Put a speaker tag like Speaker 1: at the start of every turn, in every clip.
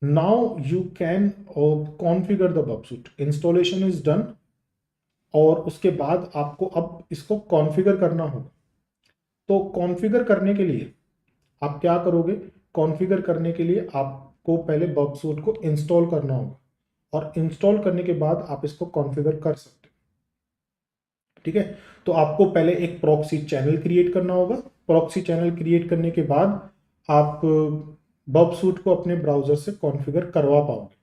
Speaker 1: Now you can configure the Burp Suite. Installation is done और उसके बाद आपको अब इसको कॉन्फ़िगर करना होगा। तो कॉन्फ़िगर करने के लिए आप क्या करोगे? कॉन्फ़िगर करने के लिए आपको पहले बबसूट को इंस्टॉल करना होगा और इंस्टॉल करने के बाद आप इसको कॉन्फ़िगर कर सकते हो। ठीक है, तो आपको पहले एक प्रॉक्सी चैनल क्रिएट करना होगा। प्रॉक्सी चैनल क्रिएट करने के बाद आप बबसूट को अपने ब्राउज़र से कॉन्फ़िगर करवा पाओगे।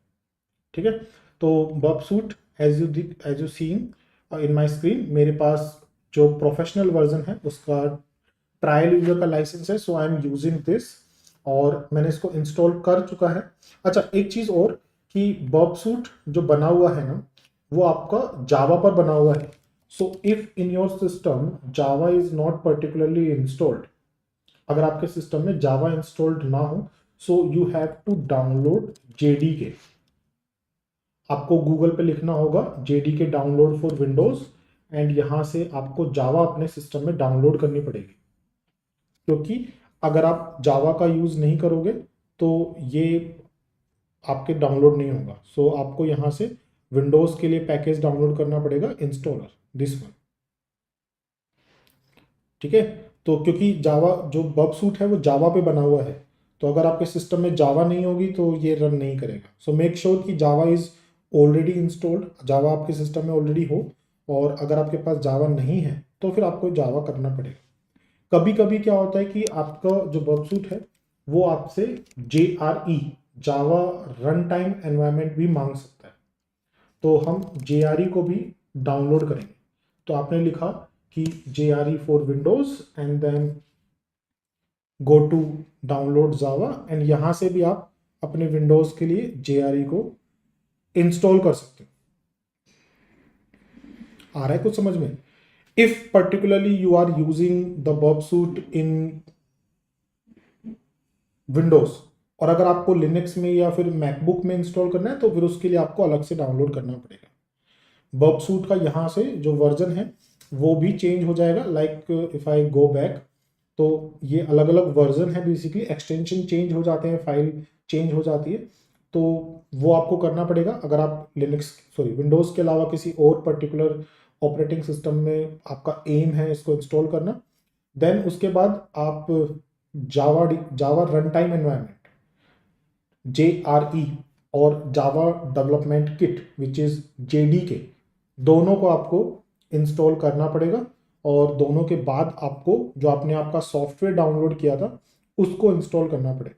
Speaker 1: ठीक है, तो Burp Suite as you seen in my screen, मेरे पास जो प्रोफेशनल वर्जन है उसका ट्रायल यूजर का लाइसेंस है, सो आई एम यूजिंग दिस और मैंने इसको इंस्टॉल कर चुका है। अच्छा, एक चीज़ और कि बबसूट जो बना हुआ है ना, वो आपका जावा पर बना हुआ है। So if in your system Java is not particularly installed, अगर आपके सिस्टम में जावा इंस्टॉल्ड ना हो, so you have to download JDK. आपको गूगल पे लिखना होगा JDK download for Windows and यहाँ से आपको जावा अपने सिस्टम में डाउनलोड करनी पड़ेगी, क्योंकि अगर आप जावा का यूज़ नहीं करोगे तो ये आपके डाउनलोड नहीं होगा। सो आपको यहाँ से विंडोज़ के लिए पैकेज डाउनलोड करना पड़ेगा, इंस्टॉलर, दिस वन। ठीक है, तो क्योंकि जावा जो बबसूट है वो जावा पे बना हुआ है, तो अगर आपके सिस्टम में जावा नहीं होगी तो ये रन नहीं करेगा। सो मेक श्योर कि जावा इज़ ऑलरेडी इंस्टॉल्ड, जावा आपके सिस्टम में ऑलरेडी हो, और अगर आपके पास जावा नहीं है तो फिर आपको जावा करना पड़ेगा। कभी कभी क्या होता है कि आपका जो बबसूट है वो आपसे JRE, जावा रन टाइम एनवायरनमेंट भी मांग सकता है, तो हम JRE को भी डाउनलोड करेंगे। तो आपने लिखा कि JRE for Windows and then go to download Java, and यहाँ से भी आप अपने विंडोज के लिए JRE को इंस्टॉल कर सकते हो। आ रहा है कुछ समझ में? If particularly you are using the Burp Suite in Windows, और अगर आपको लिनक्स में या फिर मैकबुक में इंस्टॉल करना है तो फिर उसके लिए आपको अलग से डाउनलोड करना पड़ेगा। बबसूट का यहाँ से जो वर्जन है वो भी चेंज हो जाएगा। Like if I go back, तो ये अलग अलग वर्जन है, बेसिकली एक्सटेंशन चेंज हो जाते हैं, फाइल चेंज हो जाती है, तो वो आपको करना पड़ेगा। अगर आप विंडोज़ के अलावा किसी और पर्टिकुलर ऑपरेटिंग सिस्टम में आपका एम है इसको इंस्टॉल करना, देन उसके बाद आप जावा रन टाइम एनवायरनमेंट JRE और Java development kit which is JDK, दोनों को आपको इंस्टॉल करना पड़ेगा, और दोनों के बाद आपको जो आपने आपका सॉफ्टवेयर डाउनलोड किया था उसको इंस्टॉल करना पड़ेगा।